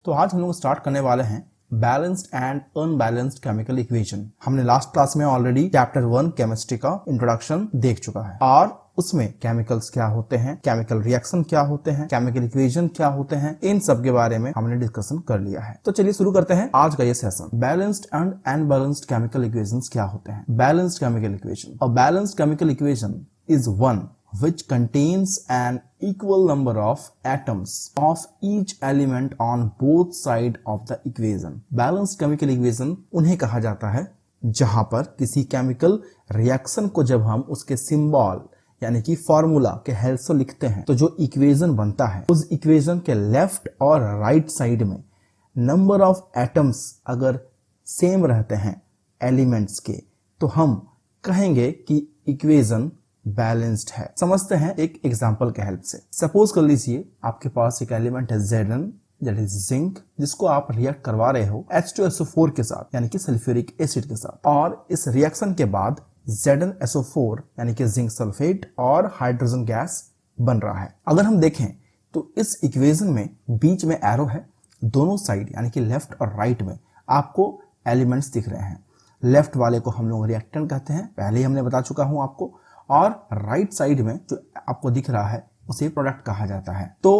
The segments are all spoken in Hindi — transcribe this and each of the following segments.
तो आज हम लोग स्टार्ट करने वाले हैं balanced and unbalanced chemical equation. हमने लास्ट क्लास में ऑलरेडी चैप्टर 1 केमिस्ट्री का इंट्रोडक्शन देख चुका है और उसमें केमिकल्स क्या होते हैं, केमिकल रिएक्शन क्या होते हैं, केमिकल इक्वेशन क्या होते हैं, इन सब के बारे में हमने डिस्कशन कर लिया है। तो चलिए शुरू करते हैं आज का ये session. Balanced and unbalanced chemical equations क्या होते हैं। Balanced chemical equation, a balanced chemical equation is one which contains an equal number of atoms of each element on both side of the equation. Balanced chemical equation उन्हें कहा जाता है जहां पर किसी केमिकल रिएक्शन को जब हम उसके सिंबल यानी कि फॉर्मूला के हेल्प से लिखते हैं तो जो इक्वेशन बनता है उस इक्वेशन के लेफ्ट और राइट साइड में नंबर ऑफ एटम्स अगर सेम रहते हैं एलिमेंट्स के तो हम कहेंगे कि इक्वेशन बैलेंस्ड है। समझते हैं एक एग्जांपल के हेल्प से। सपोज कर लीजिए आपके पास एक एलिमेंट है Zn दैट इज जिंक, जिसको आप रिएक्ट करवा रहे हो H2SO4 के साथ यानी कि सल्फ्यूरिक एसिड के साथ, और इस रिएक्शन के बाद ZnSO4 यानी कि जिंक सल्फेट और हाइड्रोजन गैस बन रहा है। अगर हम देखें तो इस इक्वेशन में बीच में एरो है, दोनों साइड यानी कि लेफ्ट और राइट में आपको एलिमेंट्स दिख रहे हैं। लेफ्ट वाले को हम लोग रिएक्टेंट कहते हैं, पहले ही हमने बता चुका हूं आपको, और राइट साइड में जो आपको दिख रहा है उसे प्रोडक्ट कहा जाता है। तो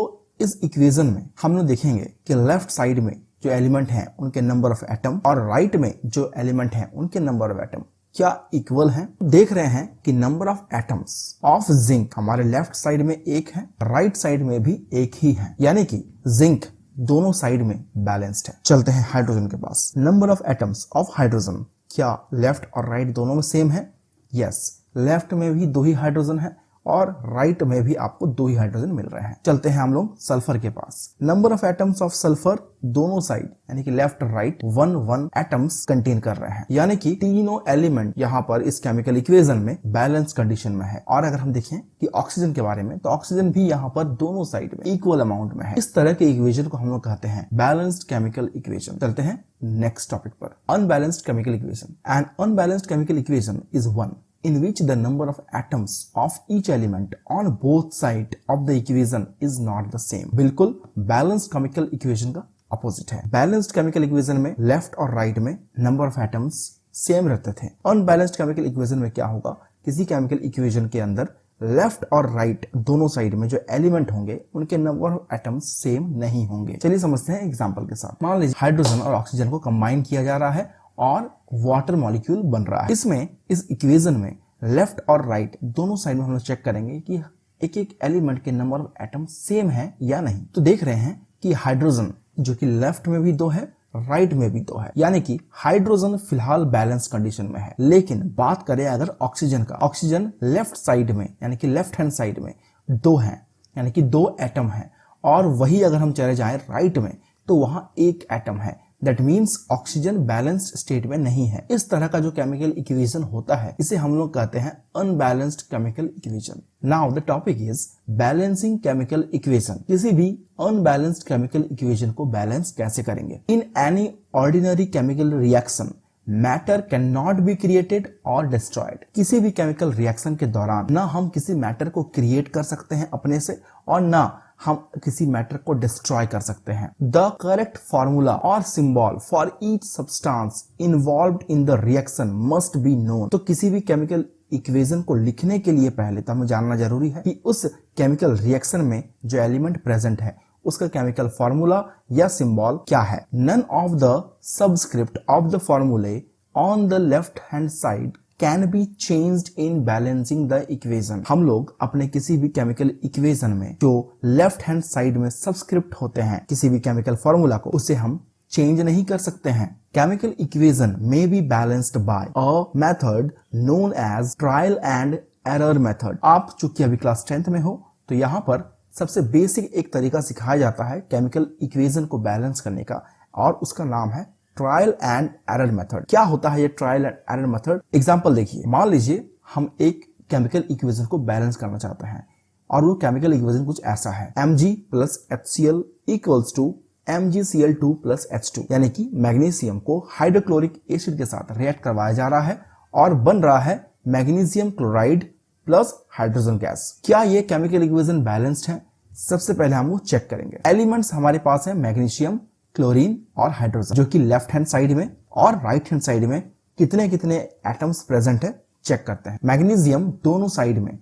इस इक्वेशन में हम लोग देखेंगे कि लेफ्ट साइड में जो एलिमेंट हैं उनके नंबर ऑफ एटम और राइट में जो एलिमेंट हैं उनके नंबर ऑफ एटम क्या इक्वल हैं। देख रहे हैं कि number of atoms of zinc हमारे लेफ्ट साइड में एक है, राइट साइड में भी एक ही है, यानी कि जिंक दोनों साइड में बैलेंस्ड है। चलते हैं हाइड्रोजन के पास। Number of atoms of hydrogen क्या लेफ्ट और राइट दोनों में सेम है? यस, लेफ्ट में भी 2 ही हाइड्रोजन है और राइट में भी आपको 2 ही हाइड्रोजन मिल रहे हैं। चलते हैं हम लोग सल्फर के पास। Number of atoms of sulphur दोनों साइड यानी कि लेफ्ट और राइट 1 एटम्स कंटेन कर रहे हैं, यानी कि तीनों एलिमेंट यहाँ पर इस केमिकल इक्वेशन में बैलेंस कंडीशन में है। और अगर हम देखें कि ऑक्सीजन के बारे में तो ऑक्सीजन भी यहाँ पर दोनों साइड में इक्वल अमाउंट में है। इस तरह के इक्वेशन को हम लोग कहते हैं बैलेंस्ड केमिकल इक्वेशन। चलते हैं नेक्स्ट टॉपिक पर, unbalanced chemical equation. N unbalanced chemical equation is one in which the number of atoms of each element on both sides of the equation is not the same. बिल्कुल balanced chemical equation का opposite है। balanced chemical equation में left और right में number of atoms same रहते थे। unbalanced chemical equation में क्या होगा, किसी chemical equation के अंदर लेफ्ट और राइट दोनों साइड में जो एलिमेंट होंगे उनके नंबर ऑफ एटम्स सेम नहीं होंगे। चलिए समझते हैं एग्जांपल के साथ। मान लीजिए हाइड्रोजन और ऑक्सीजन को कंबाइन किया जा रहा है और वाटर मॉलिक्यूल बन रहा है। इसमें इस इक्वेशन में लेफ्ट और राइट दोनों साइड में हम लोग चेक करेंगे कि एक एक एलिमेंट के नंबर ऑफ एटम सेम है या नहीं। तो देख रहे हैं कि हाइड्रोजन जो कि लेफ्ट में भी 2 है, राइट में भी 2 है, यानी कि हाइड्रोजन फिलहाल बैलेंस कंडीशन में है। लेकिन बात करें अगर ऑक्सीजन का, ऑक्सीजन लेफ्ट साइड में यानी कि लेफ्ट हैंड साइड में 2 है यानी कि 2 एटम है, और वही अगर हम चले जाएं राइट में तो वहां 1 एटम है। That means oxygen balanced state में नहीं है। इस तरह का जो केमिकल इक्वेशन होता है इसे हम लोग कहते हैं unbalanced chemical equation. Now the topic is balancing chemical equation. किसी भी अनबैलेंस्ड केमिकल इक्वेशन को बैलेंस कैसे करेंगे? In any ordinary chemical reaction matter can not be created और डिस्ट्रॉयड। किसी भी केमिकल रिएक्शन के दौरान ना हम किसी मैटर को क्रिएट कर सकते हैं अपने से और ना हम किसी मैटर को डिस्ट्रॉय कर सकते हैं। द करेक्ट फॉर्मूला और symbol for each substance involved in the reaction must be known. तो किसी भी केमिकल इक्वेशन को लिखने के लिए पहले तो हमें जानना जरूरी है कि उस केमिकल रिएक्शन में जो एलिमेंट प्रेजेंट है उसका केमिकल फॉर्मूला या सिंबल क्या है। None of the subscript of the formulae on the left hand side can be changed in balancing the equation. हम लोग अपने किसी भी केमिकल इक्वेशन में जो लेफ्ट हैंड साइड में सबस्क्रिप्ट होते हैं किसी भी केमिकल फॉर्मूला को, उसे हम चेंज नहीं कर सकते हैं। Chemical equation may be balanced by a method known as trial and error method. आप चूंकि अभी क्लास 10th में हो तो यहाँ पर सबसे बेसिक एक तरीका सिखाया जाता है केमिकल इक्वेशन को बैलेंस करने का, और उसका नाम है ट्रायल एंड एरर मेथड। क्या होता है ये trial and error method? Example देखिए, मान लीजिए हम एक केमिकल इक्वेशन को बैलेंस करना चाहते हैं और वो केमिकल इक्वेशन कुछ ऐसा है, Mg plus HCl equals to MgCl2 plus H2, यानी कि मैग्नीशियम को हाइड्रोक्लोरिक एसिड के साथ रिएक्ट करवाया जा रहा है और बन रहा है magnesium chloride plus hydrogen gas. क्या ये केमिकल इक्वेशन बैलेंस्ड है? सबसे पहले हम वो चेक करेंगे। एलिमेंट्स हमारे पास है मैग्नीशियम क्लोरीन और हाइड्रोजन, जो कि लेफ्ट हैंड साइड में और राइट हैंड साइड में कितने कितने एटम्स प्रेजेंट है चेक करते हैं। मैग्नीशियम दोनों साइड में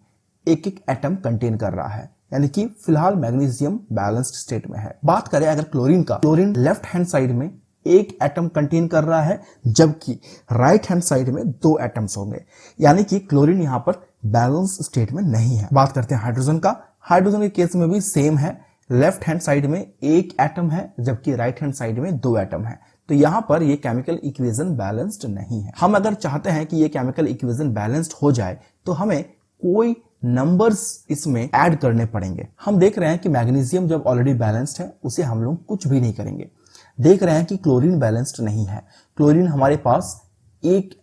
एक एक एटम कंटेन कर रहा है, यानी कि फिलहाल मैग्नीशियम बैलेंस्ड स्टेट में है। बात करें अगर क्लोरीन का, क्लोरीन लेफ्ट हैंड साइड में एक एटम कंटेन कर रहा है, जबकि राइट हैंड साइड में 2 एटम्स होंगे, यानी कि क्लोरीन यहां पर बैलेंस स्टेट में नहीं है। बात करते हैं हाइड्रोजन का। हाइड्रोजन के केस में भी सेम है, लेफ्ट हैंड साइड में एक एटम है, जबकि राइट हैंड साइड में 2 एटम है। तो यहां पर ये केमिकल इक्वेशन बैलेंस्ड नहीं है। हम अगर चाहते हैं कि ये केमिकल इक्वेशन बैलेंस्ड हो जाए तो हमें कोई नंबर्स इसमें ऐड करने पड़ेंगे। हम देख रहे हैं कि मैग्नीशियम जब ऑलरेडी बैलेंस्ड है उसे हम लोग कुछ भी नहीं करेंगे। देख रहे हैं कि क्लोरीन बैलेंस्ड नहीं है। क्लोरीन हमारे पास एक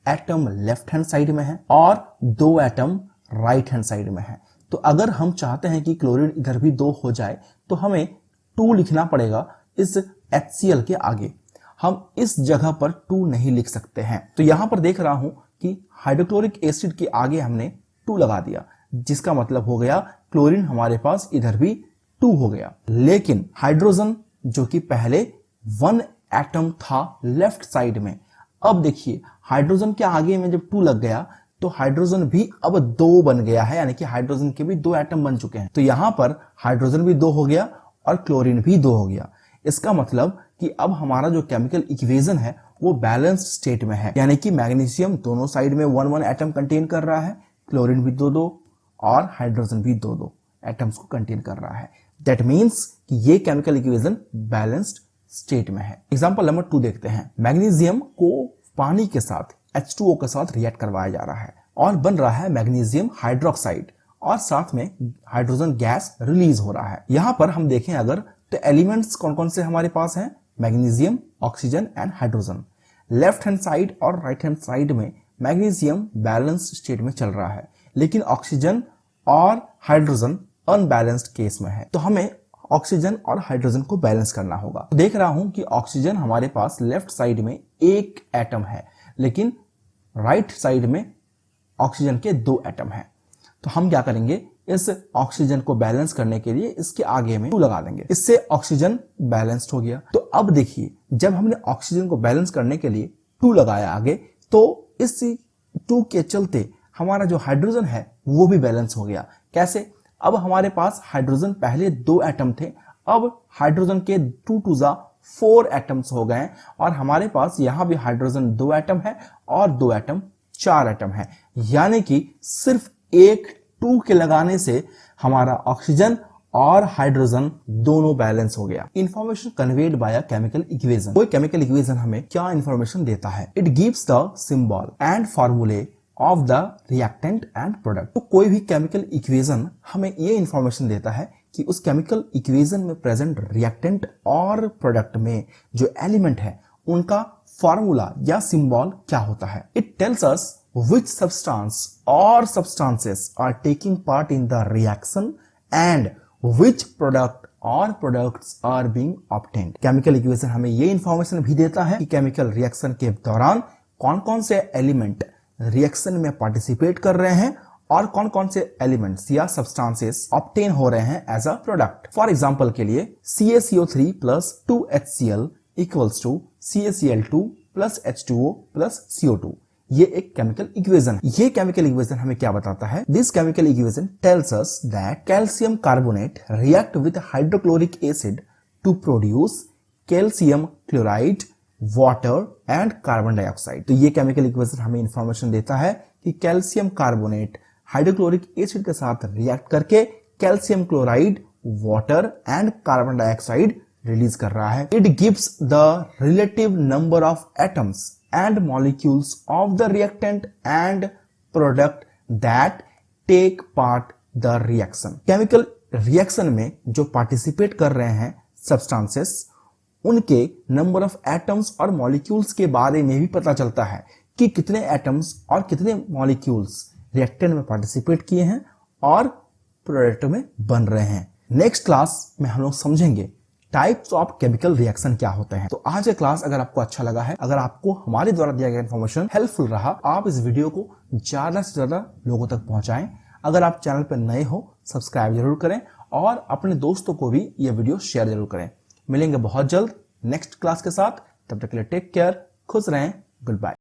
एटम लेफ्ट हैंड साइड में है और 2 एटम राइट हैंड साइड में है। तो अगर हम चाहते हैं कि क्लोरीन इधर भी 2 हो जाए तो हमें 2 लिखना पड़ेगा इस HCl के आगे। हम इस जगह पर 2 नहीं लिख सकते हैं। तो यहां पर देख रहा हूं कि हाइड्रोक्लोरिक एसिड के आगे हमने 2 लगा दिया, जिसका मतलब हो गया क्लोरीन हमारे पास इधर भी 2 हो गया। लेकिन हाइड्रोजन जो कि पहले 1 एटम था लेफ्ट साइड में, अब देखिए हाइड्रोजन के आगे में जब 2 लग गया तो हाइड्रोजन भी अब 2 बन गया है, यानी कि हाइड्रोजन के भी 2 एटम बन चुके हैं। तो यहां पर हाइड्रोजन भी 2 हो गया और क्लोरीन भी 2 हो गया। इसका मतलब कि अब हमारा जो केमिकल इक्वेशन है वो बैलेंस्ड स्टेट में है, यानी कि मैग्नीशियम दोनों साइड में 1 एटम कंटेन कर रहा है, क्लोरीन भी 2 और हाइड्रोजन भी 2 एटम्स को कंटेन कर रहा है। दैट मीन्स कि ये केमिकल इक्वेशन बैलेंस्ड स्टेट में है। एग्जांपल नंबर 2 देखते हैं। मैग्नीशियम को पानी के साथ H2O के साथ रिएक्ट करवाया जा रहा है और बन रहा है मैग्नीशियम हाइड्रोक्साइड और साथ में हाइड्रोजन गैस रिलीज हो रहा है। यहां पर हम देखें अगर तो एलिमेंट्स कौन कौन से हमारे पास हैं, magnesium, oxygen and hydrogen. Left hand side और राइट हैंड साइड में मैग्नीशियम बैलेंस्ड स्टेट में चल रहा है, लेकिन ऑक्सीजन और हाइड्रोजन अनबैलेंस्ड केस में है। तो हमें ऑक्सीजन और हाइड्रोजन को बैलेंस करना होगा। देख रहा हूं कि ऑक्सीजन हमारे पास लेफ्ट साइड में एक एटम है, लेकिन राइट साइड में ऑक्सीजन के 2 एटम हैं। तो हम क्या करेंगे, इस ऑक्सीजन को बैलेंस करने के लिए इसके आगे में 2 लगा देंगे। इससे ऑक्सीजन बैलेंस्ड हो गया। तो अब देखिए जब हमने ऑक्सीजन को बैलेंस करने के लिए 2 लगाया आगे, तो इस 2 के चलते हमारा जो हाइड्रोजन है वो भी बैलेंस हो गया। कैसे? अब हमारे पास हाइड्रोजन पहले 2 एटम थे, अब हाइड्रोजन के 2 2 4 एटम्स हो गए और हमारे पास यहां भी हाइड्रोजन 2 एटम है और 2 एटम 4 एटम है, यानी कि सिर्फ एक 2 के लगाने से हमारा ऑक्सीजन और हाइड्रोजन दोनों बैलेंस हो गया। Information conveyed by a chemical equation. कोई केमिकल इक्वेशन हमें क्या इंफॉर्मेशन देता है? It gives the symbol and formulae of the reactant and product. तो कोई भी केमिकल इक्वेशन हमें ये इंफॉर्मेशन देता है कि उस केमिकल इक्वेशन में प्रेजेंट रिएक्टेंट और प्रोडक्ट में जो एलिमेंट है उनका फॉर्मूला या सिंबल क्या होता है। It tells us which substance or substances are taking part in the reaction and which product or products are being obtained। Chemical equation हमें ये इंफॉर्मेशन भी देता है कि केमिकल रिएक्शन के दौरान कौन कौन से एलिमेंट रिएक्शन में पार्टिसिपेट कर रहे हैं और कौन कौन से एलिमेंट्स या सब्सटेंसेस ऑब्टेन हो रहे हैं as a product. For example के लिए CaCO3 plus 2HCl equals to CaCl2 plus H2O plus CO2, ये एक केमिकल इक्वेशन है। ये केमिकल इक्वेशन हमें क्या बताता है? This chemical equation tells us that calcium carbonate react with hydrochloric acid to produce calcium chloride, water and carbon dioxide. तो ये केमिकल इक्वेशन हमें इंफॉर्मेशन देता है कि कैल्शियम कार्बोनेट हाइड्रोक्लोरिक एसिड के साथ रिएक्ट करके calcium chloride, water and carbon dioxide release कर रहा है। It gives the relative number of atoms and molecules of the reactant and product that take part the reaction। Chemical reaction में जो पार्टिसिपेट कर रहे हैं सब्सटेंसेस, उनके नंबर ऑफ एटम्स और मॉलिक्यूल्स के बारे में भी पता चलता है कि कितने एटम्स और कितने मॉलिक्यूल्स रिएक्टेंट में पार्टिसिपेट किए हैं और प्रोडक्ट में बन रहे हैं। नेक्स्ट क्लास में हम लोग समझेंगे टाइप्स ऑफ केमिकल रिएक्शन क्या होते हैं। तो आज का क्लास अगर आपको अच्छा लगा है, अगर आपको हमारे द्वारा दिया गया इन्फॉर्मेशन हेल्पफुल रहा, आप इस वीडियो को ज्यादा से ज्यादा लोगों तक पहुंचाएं। अगर आप चैनल पर नए हो सब्सक्राइब जरूर करें और अपने दोस्तों को भी यह वीडियो शेयर जरूर करें। मिलेंगे बहुत जल्द नेक्स्ट क्लास के साथ। तब तक के लिए टेक केयर, खुश रहें, गुड बाय।